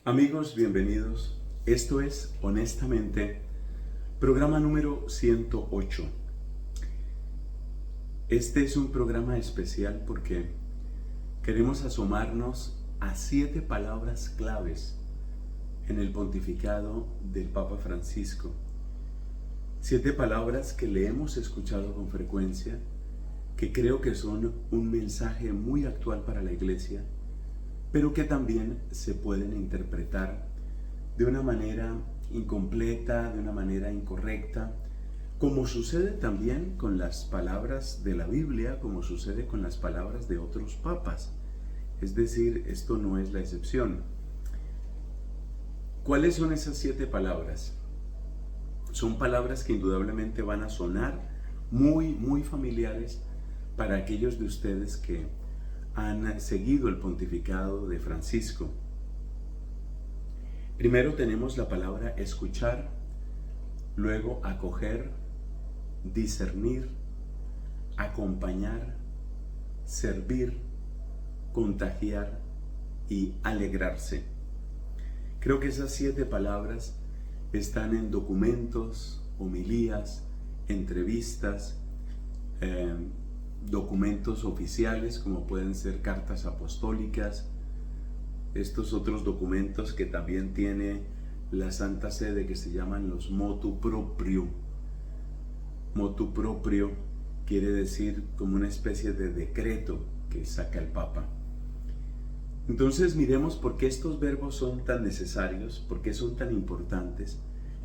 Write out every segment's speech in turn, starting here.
Amigos, bienvenidos. Esto es Honestamente, programa número 108. Este es un programa especial porque queremos asomarnos a 7 palabras claves en el pontificado del Papa Francisco. 7 palabras que le hemos escuchado con frecuencia, que creo que son un mensaje muy actual para la Iglesia, pero que también se pueden interpretar de una manera incompleta, de una manera incorrecta, como sucede también con las palabras de la Biblia, como sucede con las palabras de otros papas. Es decir, esto no es la excepción. ¿Cuáles son esas 7 palabras? Son palabras que indudablemente van a sonar muy familiares para aquellos de ustedes que han seguido el pontificado de Francisco. Primero tenemos la palabra escuchar, luego acoger, discernir, acompañar, servir, contagiar y alegrarse. Creo que esas 7 palabras están en documentos, homilías, entrevistas, documentos oficiales como pueden ser cartas apostólicas, estos otros documentos que también tiene la Santa Sede que se llaman los motu proprio. Motu proprio quiere decir como una especie de decreto que saca el Papa. Entonces miremos por qué estos verbos son tan necesarios, por qué son tan importantes,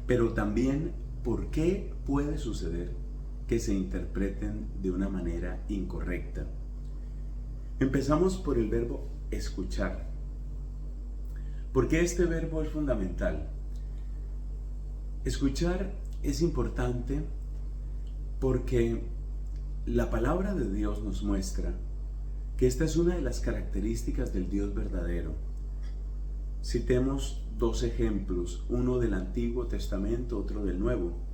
pero también por qué puede suceder que se interpreten de una manera incorrecta. Empezamos por el verbo escuchar. ¿Por qué este verbo es fundamental? Escuchar es importante porque la palabra de Dios nos muestra que esta es una de las características del Dios verdadero. Citemos 2 ejemplos, uno del Antiguo Testamento, otro del Nuevo.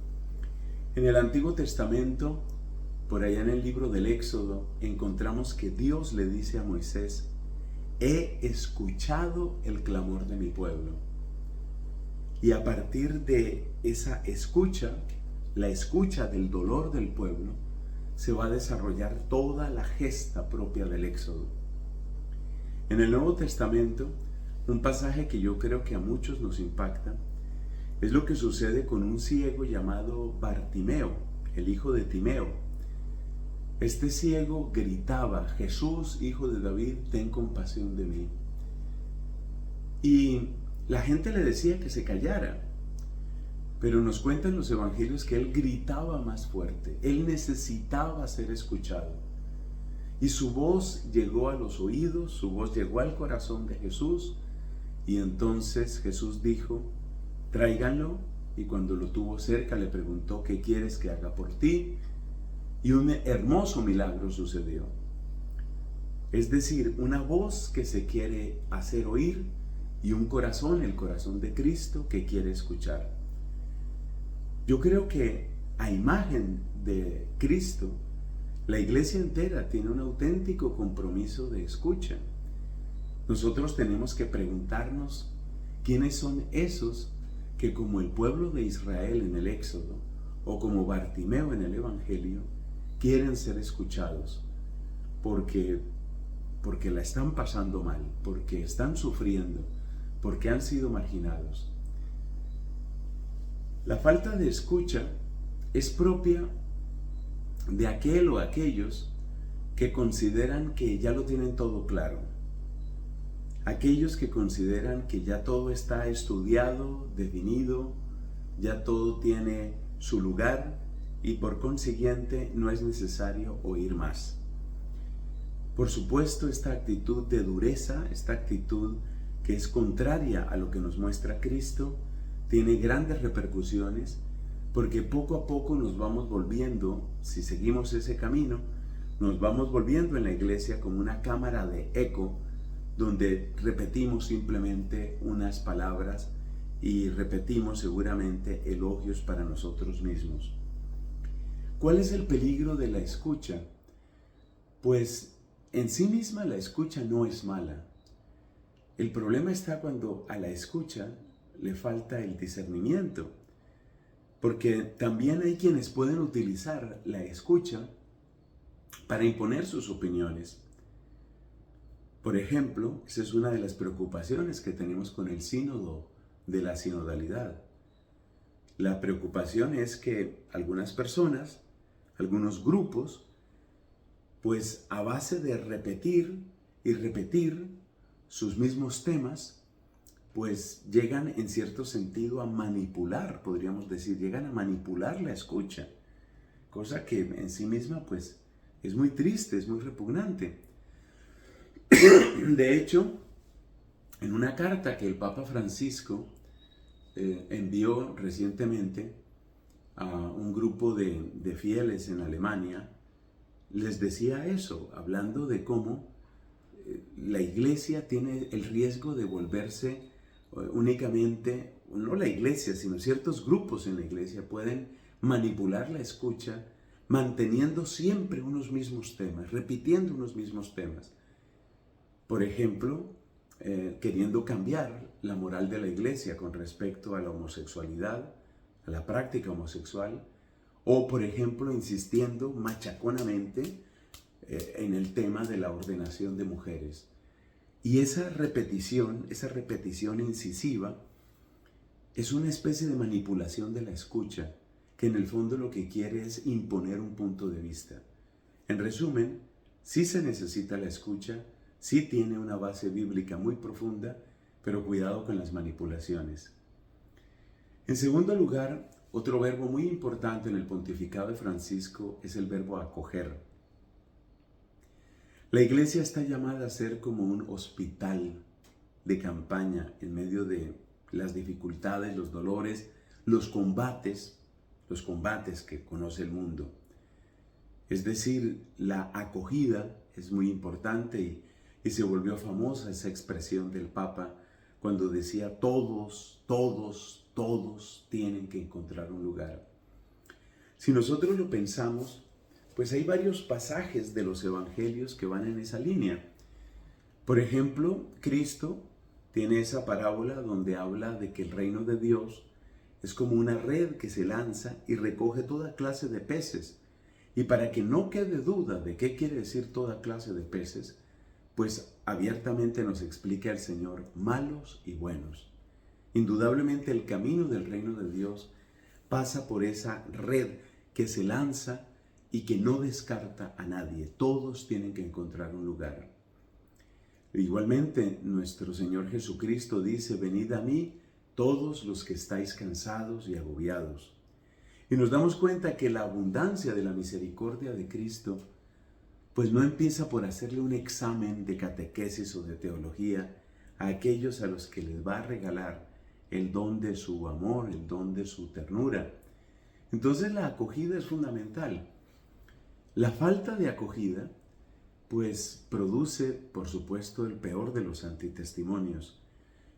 En el Antiguo Testamento, por allá en el libro del Éxodo, encontramos que Dios le dice a Moisés: he escuchado el clamor de mi pueblo. Y a partir de esa escucha, la escucha del dolor del pueblo, se va a desarrollar toda la gesta propia del Éxodo. En el Nuevo Testamento, un pasaje que yo creo que a muchos nos impacta, es lo que sucede con un ciego llamado Bartimeo, el hijo de Timeo. Este ciego gritaba: Jesús, hijo de David, ten compasión de mí. Y la gente le decía que se callara, pero nos cuentan los evangelios que él gritaba más fuerte, él necesitaba ser escuchado. Y su voz llegó a los oídos, su voz llegó al corazón de Jesús, y entonces Jesús dijo: tráiganlo, y cuando lo tuvo cerca le preguntó: ¿qué quieres que haga por ti? Y un hermoso milagro sucedió. Es decir, una voz que se quiere hacer oír y un corazón, el corazón de Cristo, que quiere escuchar. Yo creo que a imagen de Cristo, la Iglesia entera tiene un auténtico compromiso de escucha. Nosotros tenemos que preguntarnos quiénes son esos que, como el pueblo de Israel en el Éxodo o como Bartimeo en el Evangelio, quieren ser escuchados porque la están pasando mal, porque están sufriendo, porque han sido marginados. La falta de escucha es propia de aquel o aquellos que consideran que ya lo tienen todo claro. Aquellos que consideran que ya todo está estudiado, definido, ya todo tiene su lugar y por consiguiente no es necesario oír más. Por supuesto, esta actitud de dureza, esta actitud que es contraria a lo que nos muestra Cristo, tiene grandes repercusiones porque poco a poco nos vamos volviendo, si seguimos ese camino, nos vamos volviendo en la Iglesia como una cámara de eco donde repetimos simplemente unas palabras y repetimos seguramente elogios para nosotros mismos. ¿Cuál es el peligro de la escucha? Pues en sí misma la escucha no es mala. El problema está cuando a la escucha le falta el discernimiento, porque también hay quienes pueden utilizar la escucha para imponer sus opiniones. Por ejemplo, esa es una de las preocupaciones que tenemos con el sínodo de la sinodalidad. La preocupación es que algunas personas, algunos grupos, pues a base de repetir y repetir sus mismos temas, pues llegan en cierto sentido a manipular, podríamos decir, llegan a manipular la escucha, cosa que en sí misma pues es muy triste, es muy repugnante. De hecho, en una carta que el Papa Francisco envió recientemente a un grupo de fieles en Alemania, les decía eso, hablando de cómo la iglesia tiene el riesgo de volverse únicamente, no la iglesia, sino ciertos grupos en la iglesia pueden manipular la escucha manteniendo siempre unos mismos temas, repitiendo unos mismos temas. Por ejemplo, queriendo cambiar la moral de la iglesia con respecto a la homosexualidad, a la práctica homosexual, o por ejemplo insistiendo machaconamente en el tema de la ordenación de mujeres. Y esa repetición incisiva es una especie de manipulación de la escucha, que en el fondo lo que quiere es imponer un punto de vista. En resumen, sí se necesita la escucha, sí tiene una base bíblica muy profunda, pero cuidado con las manipulaciones. En segundo lugar, otro verbo muy importante en el pontificado de Francisco es el verbo acoger. La iglesia está llamada a ser como un hospital de campaña en medio de las dificultades, los dolores, los combates que conoce el mundo. Es decir, la acogida es muy importante y se volvió famosa esa expresión del Papa cuando decía todos tienen que encontrar un lugar. Si nosotros lo pensamos, pues hay varios pasajes de los evangelios que van en esa línea. Por ejemplo, Cristo tiene esa parábola donde habla de que el reino de Dios es como una red que se lanza y recoge toda clase de peces. Y para que no quede duda de qué quiere decir toda clase de peces, pues abiertamente nos explica el Señor malos y buenos. Indudablemente el camino del reino de Dios pasa por esa red que se lanza y que no descarta a nadie. Todos tienen que encontrar un lugar. Igualmente, nuestro Señor Jesucristo dice, venid a mí todos los que estáis cansados y agobiados. Y nos damos cuenta que la abundancia de la misericordia de Cristo, pues no empieza por hacerle un examen de catequesis o de teología a aquellos a los que les va a regalar el don de su amor, el don de su ternura. Entonces la acogida es fundamental. La falta de acogida, pues produce, por supuesto, el peor de los antitestimonios,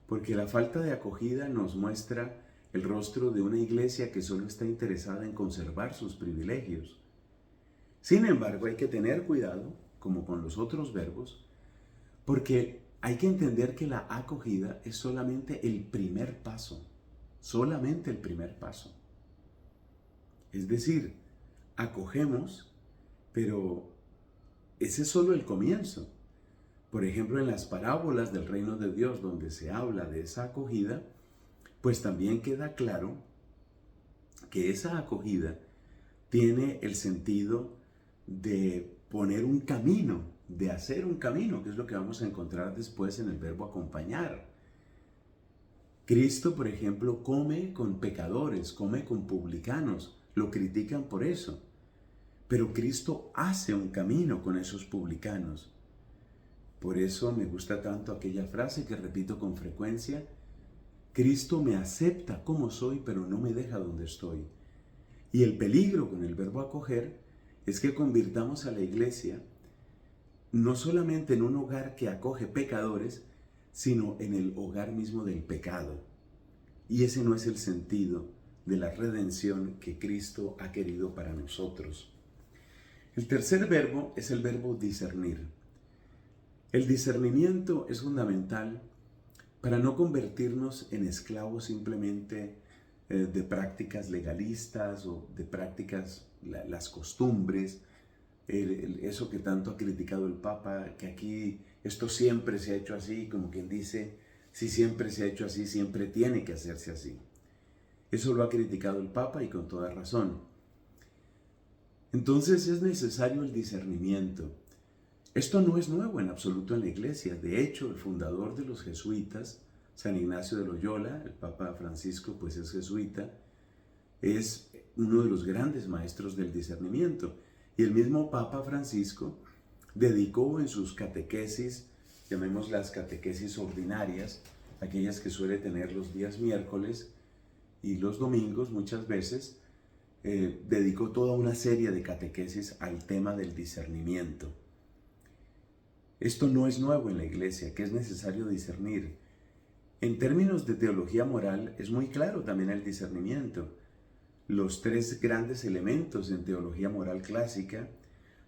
porque la falta de acogida nos muestra el rostro de una iglesia que solo está interesada en conservar sus privilegios. Sin embargo, hay que tener cuidado, como con los otros verbos, porque hay que entender que la acogida es solamente el primer paso, solamente el primer paso. Es decir, acogemos, pero ese es solo el comienzo. Por ejemplo, en las parábolas del reino de Dios, donde se habla de esa acogida, pues también queda claro que esa acogida tiene el sentido de poner un camino, de hacer un camino, que es lo que vamos a encontrar después en el verbo acompañar. Cristo, por ejemplo, come con pecadores, come con publicanos, lo critican por eso. Pero Cristo hace un camino con esos publicanos. Por eso me gusta tanto aquella frase que repito con frecuencia, Cristo me acepta como soy, pero no me deja donde estoy. Y el peligro con el verbo acoger es que convirtamos a la iglesia no solamente en un hogar que acoge pecadores, sino en el hogar mismo del pecado. Y ese no es el sentido de la redención que Cristo ha querido para nosotros. El tercer verbo es el verbo discernir. El discernimiento es fundamental para no convertirnos en esclavos simplemente de prácticas legalistas o de prácticas, las costumbres, eso que tanto ha criticado el Papa, que aquí esto siempre se ha hecho así, como quien dice, si siempre se ha hecho así, siempre tiene que hacerse así. Eso lo ha criticado el Papa y con toda razón. Entonces es necesario el discernimiento. Esto no es nuevo en absoluto en la Iglesia. De hecho, el fundador de los jesuitas, San Ignacio de Loyola, el Papa Francisco, pues es jesuita, es uno de los grandes maestros del discernimiento. Y el mismo Papa Francisco dedicó en sus catequesis, llamémoslas catequesis ordinarias, aquellas que suele tener los días miércoles y los domingos muchas veces, dedicó toda una serie de catequesis al tema del discernimiento. Esto no es nuevo en la Iglesia, que es necesario discernir. En términos de teología moral es muy claro también el discernimiento. Los tres grandes elementos en teología moral clásica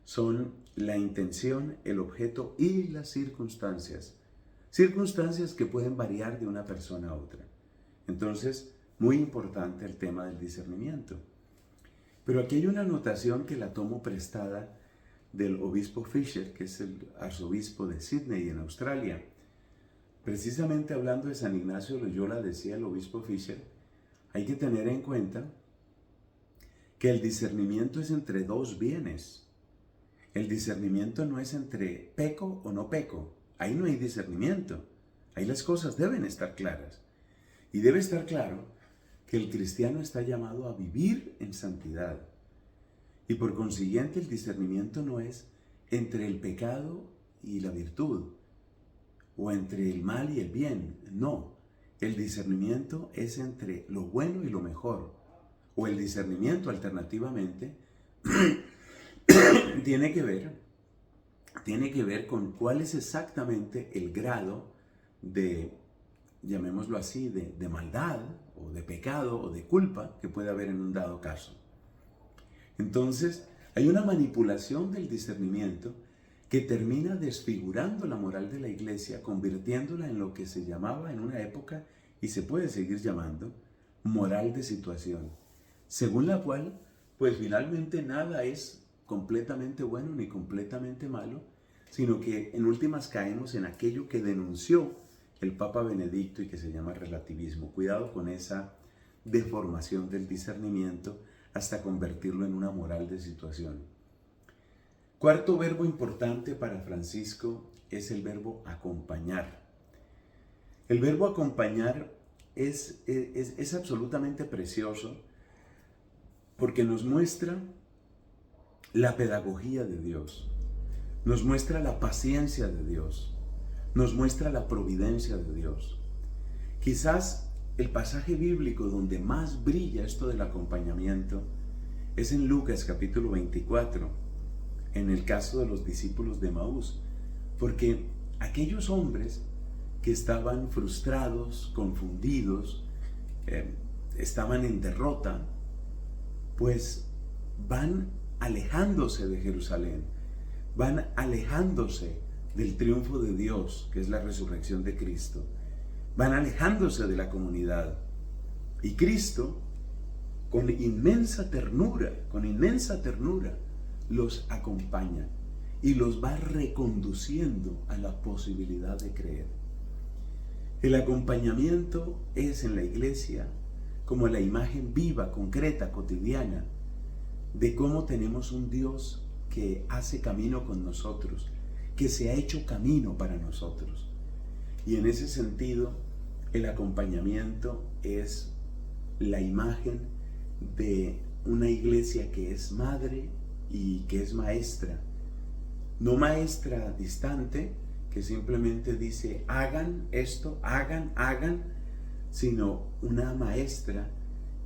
son la intención, el objeto y las circunstancias. Circunstancias que pueden variar de una persona a otra. Entonces, muy importante el tema del discernimiento. Pero aquí hay una anotación que la tomo prestada del obispo Fisher, que es el arzobispo de Sydney en Australia. Precisamente hablando de San Ignacio de Loyola, decía el obispo Fisher, hay que tener en cuenta que el discernimiento es entre dos bienes. El discernimiento no es entre peco o no peco. Ahí no hay discernimiento. Ahí las cosas deben estar claras. Y debe estar claro que el cristiano está llamado a vivir en santidad. Y por consiguiente el discernimiento no es entre el pecado y la virtud, o entre el mal y el bien. No, el discernimiento es entre lo bueno y lo mejor. O el discernimiento alternativamente tiene que ver con cuál es exactamente el grado de, llamémoslo así, de maldad o de pecado o de culpa que puede haber en un dado caso. Entonces, hay una manipulación del discernimiento que termina desfigurando la moral de la Iglesia, convirtiéndola en lo que se llamaba en una época, y se puede seguir llamando, moral de situación, según la cual, pues finalmente nada es completamente bueno ni completamente malo, sino que en últimas caemos en aquello que denunció el Papa Benedicto y que se llama relativismo. Cuidado con esa deformación del discernimiento hasta convertirlo en una moral de situación. Cuarto verbo importante para Francisco es el verbo acompañar. El verbo acompañar es absolutamente precioso porque nos muestra la pedagogía de Dios, nos muestra la paciencia de Dios, nos muestra la providencia de Dios. Quizás el pasaje bíblico donde más brilla esto del acompañamiento es en Lucas capítulo 24, en el caso de los discípulos de Maús, porque aquellos hombres que estaban frustrados, confundidos, estaban en derrota, pues van alejándose de Jerusalén, van alejándose del triunfo de Dios, que es la resurrección de Cristo, van alejándose de la comunidad. Y Cristo, con inmensa ternura, los acompaña y los va reconduciendo a la posibilidad de creer. El acompañamiento es en la Iglesia como la imagen viva, concreta, cotidiana, de cómo tenemos un Dios que hace camino con nosotros, que se ha hecho camino para nosotros. Y en ese sentido, el acompañamiento es la imagen de una iglesia que es madre y que es maestra. No maestra distante, que simplemente dice, hagan esto, hagan, sino una maestra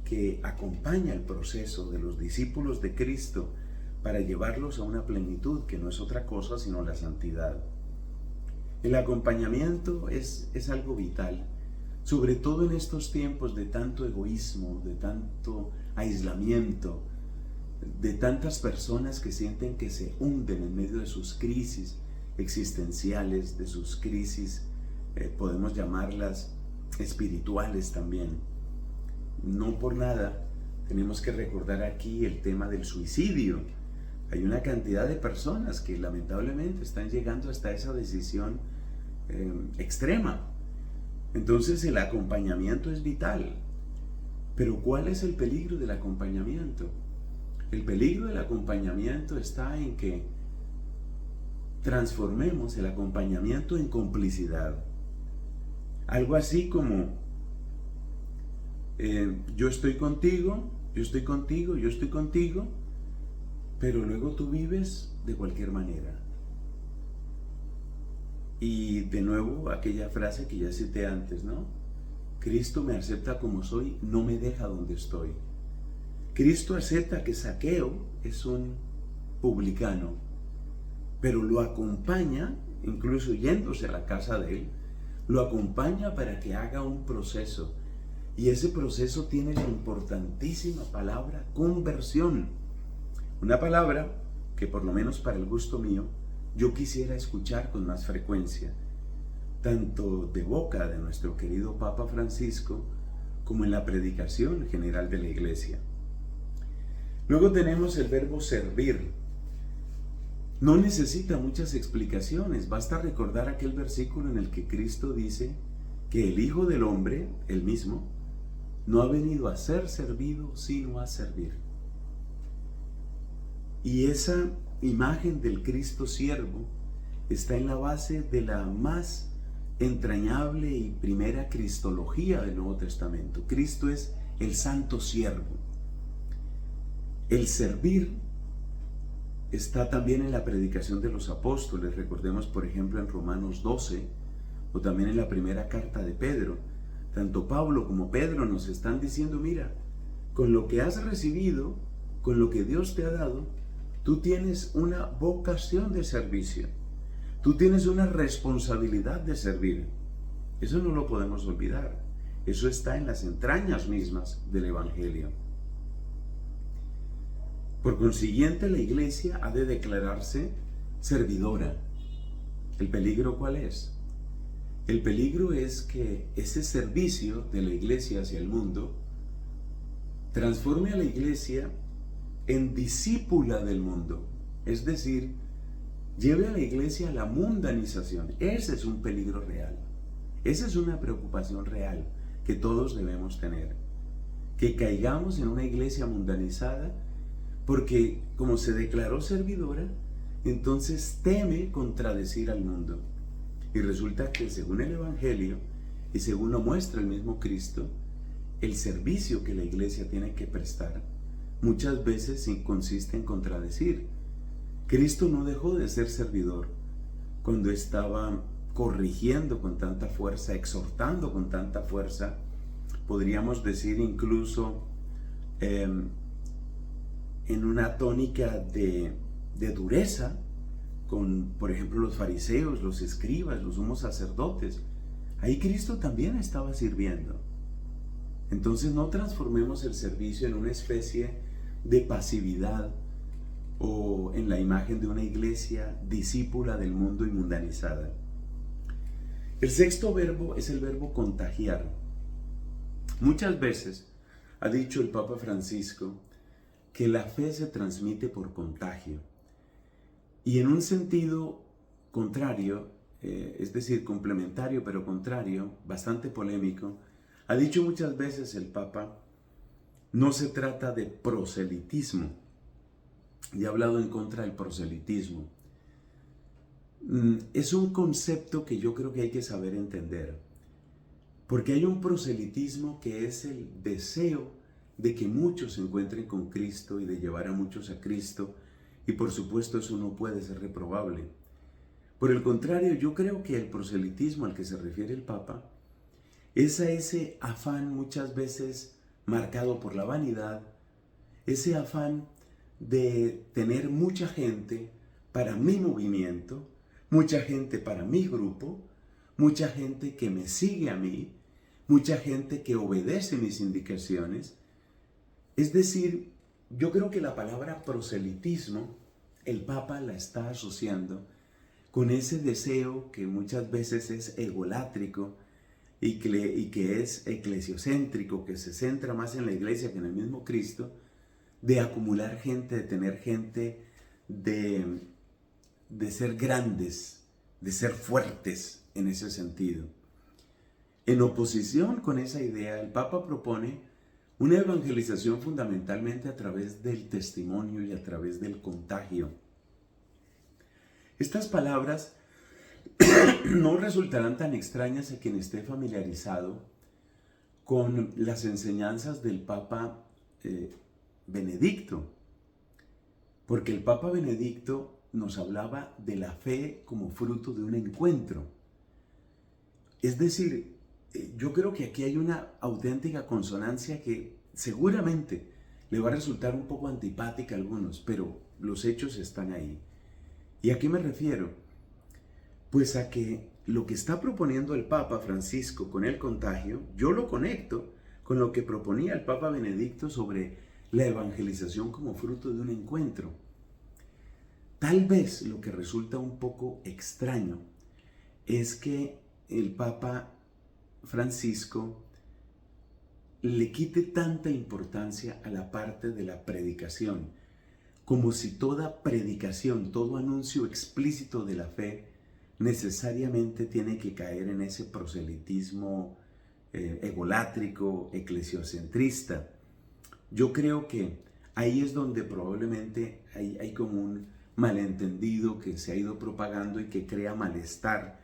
que acompaña el proceso de los discípulos de Cristo para llevarlos a una plenitud que no es otra cosa sino la santidad. El acompañamiento es algo vital, sobre todo en estos tiempos de tanto egoísmo, de tanto aislamiento, de tantas personas que sienten que se hunden en medio de sus crisis existenciales, de sus crisis podemos llamarlas espirituales también. No por nada tenemos que recordar aquí el tema del suicidio. Hay una cantidad de personas que lamentablemente están llegando hasta esa decisión extrema. Entonces el acompañamiento es vital. Pero ¿cuál es el peligro del acompañamiento? El peligro del acompañamiento está en que transformemos el acompañamiento en complicidad. Algo así como yo estoy contigo, yo estoy contigo, yo estoy contigo, pero luego tú vives de cualquier manera. Y de nuevo aquella frase que ya cité antes, ¿no? Cristo me acepta como soy, no me deja donde estoy. Cristo acepta que Zaqueo es un publicano, pero lo acompaña, incluso yéndose a la casa de él, lo acompaña para que haga un proceso. Y ese proceso tiene la importantísima palabra conversión. Una palabra que, por lo menos para el gusto mío, yo quisiera escuchar con más frecuencia, tanto de boca de nuestro querido Papa Francisco, como en la predicación general de la Iglesia. Luego tenemos el verbo servir. No necesita muchas explicaciones, basta recordar aquel versículo en el que Cristo dice que el Hijo del Hombre, él mismo, no ha venido a ser servido, sino a servir. Y esa imagen del Cristo siervo está en la base de la más entrañable y primera cristología del Nuevo Testamento. Cristo es el santo siervo. El servir está también en la predicación de los apóstoles. Recordemos, por ejemplo, en Romanos 12 o también en la primera carta de Pedro. Tanto Pablo como Pedro nos están diciendo, mira, con lo que has recibido, con lo que Dios te ha dado, tú tienes una vocación de servicio. Tú tienes una responsabilidad de servir. Eso no lo podemos olvidar. Eso está en las entrañas mismas del Evangelio. Por consiguiente, la Iglesia ha de declararse servidora. ¿El peligro cuál es? El peligro es que ese servicio de la Iglesia hacia el mundo transforme a la Iglesia en discípula del mundo. Es decir, lleve a la Iglesia a la mundanización. Ese es un peligro real. Esa es una preocupación real que todos debemos tener. Que caigamos en una iglesia mundanizada porque como se declaró servidora, entonces teme contradecir al mundo. Y resulta que según el Evangelio y según lo muestra el mismo Cristo, el servicio que la iglesia tiene que prestar muchas veces consiste en contradecir. Cristo no dejó de ser servidor cuando estaba corrigiendo con tanta fuerza, exhortando con tanta fuerza, podríamos decir incluso en una tónica de dureza con, por ejemplo, los fariseos, los escribas, los sumos sacerdotes. Ahí Cristo también estaba sirviendo. Entonces no transformemos el servicio en una especie de pasividad o en la imagen de una iglesia discípula del mundo y mundanizada. El sexto verbo es el verbo contagiar. Muchas veces ha dicho el Papa Francisco que la fe se transmite por contagio. Y en un sentido contrario, es decir, complementario pero contrario, bastante polémico, ha dicho muchas veces el Papa, no se trata de proselitismo. Y ha hablado en contra del proselitismo. Es un concepto que yo creo que hay que saber entender. Porque hay un proselitismo que es el deseo de que muchos se encuentren con Cristo y de llevar a muchos a Cristo. Y por supuesto eso no puede ser reprobable. Por el contrario, yo creo que el proselitismo al que se refiere el Papa es a ese afán muchas veces marcado por la vanidad, ese afán de tener mucha gente para mi movimiento, mucha gente para mi grupo, mucha gente que me sigue a mí, mucha gente que obedece mis indicaciones. Es decir, yo creo que la palabra proselitismo, el Papa la está asociando con ese deseo que muchas veces es egolátrico y que es eclesiocéntrico, que se centra más en la iglesia que en el mismo Cristo, de acumular gente, de tener gente, de ser grandes, de ser fuertes en ese sentido. En oposición con esa idea, el Papa propone una evangelización fundamentalmente a través del testimonio y a través del contagio. Estas palabras no resultarán tan extrañas a quien esté familiarizado con las enseñanzas del Papa Benedicto, porque el Papa Benedicto nos hablaba de la fe como fruto de un encuentro. Es decir, yo creo que aquí hay una auténtica consonancia que seguramente le va a resultar un poco antipática a algunos, pero los hechos están ahí. ¿Y a qué me refiero? Pues a que lo que está proponiendo el Papa Francisco con el contagio, yo lo conecto con lo que proponía el Papa Benedicto sobre la evangelización como fruto de un encuentro. Tal vez lo que resulta un poco extraño es que el Papa Francisco le quite tanta importancia a la parte de la predicación, como si toda predicación, todo anuncio explícito de la fe necesariamente tiene que caer en ese proselitismo egolátrico, eclesiocentrista. Yo creo que ahí es donde probablemente hay como un malentendido que se ha ido propagando y que crea malestar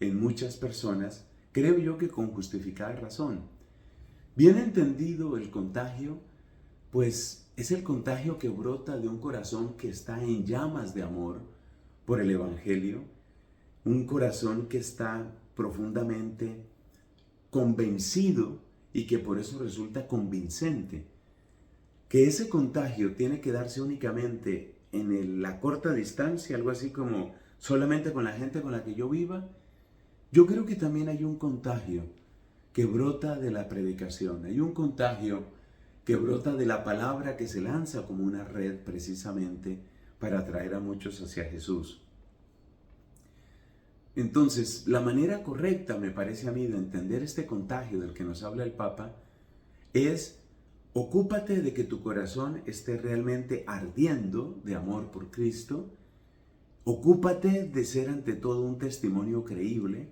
en muchas personas, creo yo que con justificada razón. Bien entendido el contagio, pues es el contagio que brota de un corazón que está en llamas de amor por el Evangelio, un corazón que está profundamente convencido y que por eso resulta convincente. Que ese contagio tiene que darse únicamente en la corta distancia, algo así como solamente con la gente con la que yo viva. Yo creo que también hay un contagio que brota de la predicación, hay un contagio que brota de la palabra que se lanza como una red precisamente para atraer a muchos hacia Jesús. Entonces, la manera correcta, me parece a mí, de entender este contagio del que nos habla el Papa es: ocúpate de que tu corazón esté realmente ardiendo de amor por Cristo. Ocúpate de ser ante todo un testimonio creíble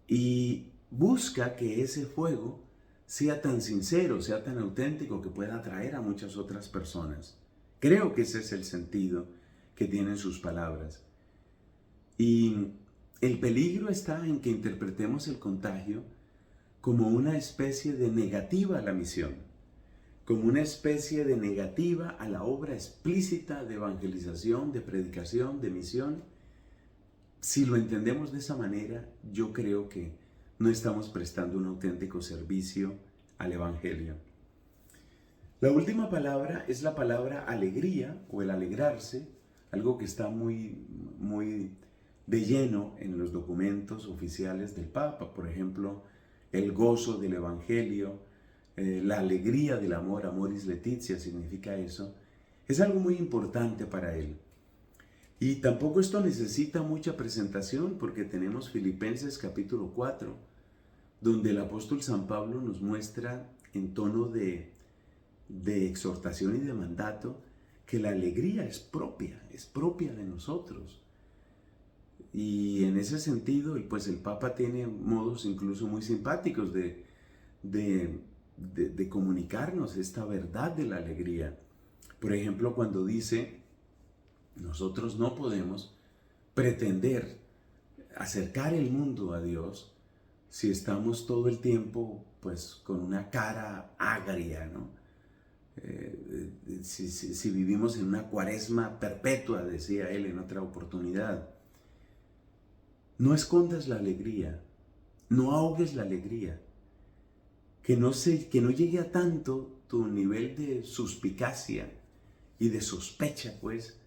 y busca que ese fuego sea tan sincero, sea tan auténtico que pueda atraer a muchas otras personas. Creo que ese es el sentido que tienen sus palabras. Y el peligro está en que interpretemos el contagio como una especie de negativa a la misión, como una especie de negativa a la obra explícita de evangelización, de predicación, de misión. Si lo entendemos de esa manera, yo creo que no estamos prestando un auténtico servicio al Evangelio. La última palabra es la palabra alegría o el alegrarse, algo que está muy de lleno en los documentos oficiales del Papa. Por ejemplo, el gozo del Evangelio, la alegría del amor, amoris laetitia significa eso. Es algo muy importante para él. Y tampoco esto necesita mucha presentación, porque tenemos Filipenses capítulo 4, donde el apóstol San Pablo nos muestra en tono de exhortación y de mandato que la alegría es propia de nosotros. Y en ese sentido, pues el Papa tiene modos incluso muy simpáticos de comunicarnos esta verdad de la alegría. Por ejemplo, cuando dice: nosotros no podemos pretender acercar el mundo a Dios si estamos todo el tiempo pues con una cara agria, ¿no? Si vivimos en una cuaresma perpetua, decía él en otra oportunidad. No escondas la alegría, no ahogues la alegría, que no llegue a tanto tu nivel de suspicacia y de sospecha, pues,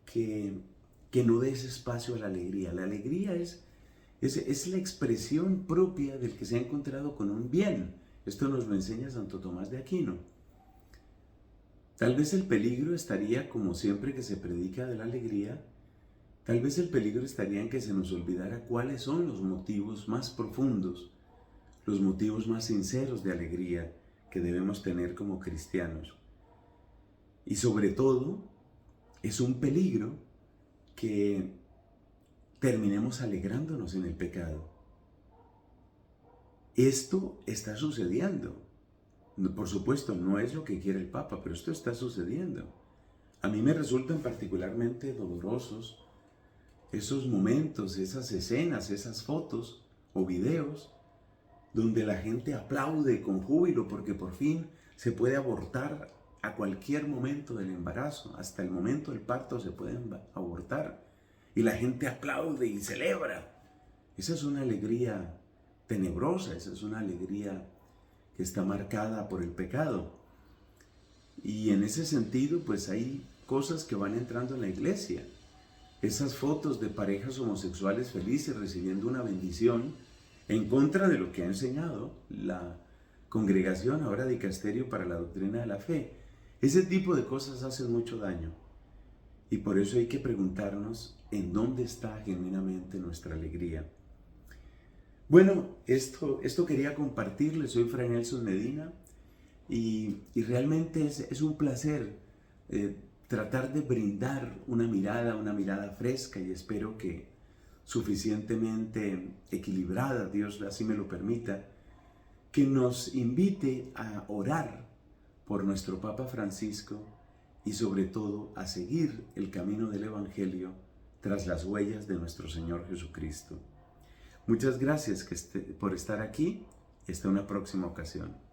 que no des espacio a la alegría. La alegría es la expresión propia del que se ha encontrado con un bien. Esto nos lo enseña Santo Tomás de Aquino. Tal vez el peligro estaría, como siempre que se predica de la alegría, Tal vez el peligro estaría en que se nos olvidara cuáles son los motivos más profundos, los motivos más sinceros de alegría que debemos tener como cristianos. Y sobre todo, es un peligro que terminemos alegrándonos en el pecado. Esto está sucediendo. Por supuesto, no es lo que quiere el Papa, pero esto está sucediendo. A mí me resultan particularmente dolorosos esos momentos, esas escenas, esas fotos o videos donde la gente aplaude con júbilo porque por fin se puede abortar a cualquier momento del embarazo, hasta el momento del parto se puede abortar y la gente aplaude y celebra. Esa es una alegría tenebrosa, esa es una alegría que está marcada por el pecado. Y en ese sentido, pues hay cosas que van entrando en la iglesia. Esas fotos de parejas homosexuales felices recibiendo una bendición en contra de lo que ha enseñado la congregación, ahora Dicasterio para la Doctrina de la Fe. Ese tipo de cosas hacen mucho daño. Y por eso hay que preguntarnos en dónde está genuinamente nuestra alegría. Bueno, esto quería compartirles. Soy Fray Nelson Medina y realmente es un placer tratar de brindar una mirada fresca y espero que suficientemente equilibrada, Dios así me lo permita, que nos invite a orar por nuestro Papa Francisco y sobre todo a seguir el camino del Evangelio tras las huellas de nuestro Señor Jesucristo. Muchas gracias por estar aquí. Hasta una próxima ocasión.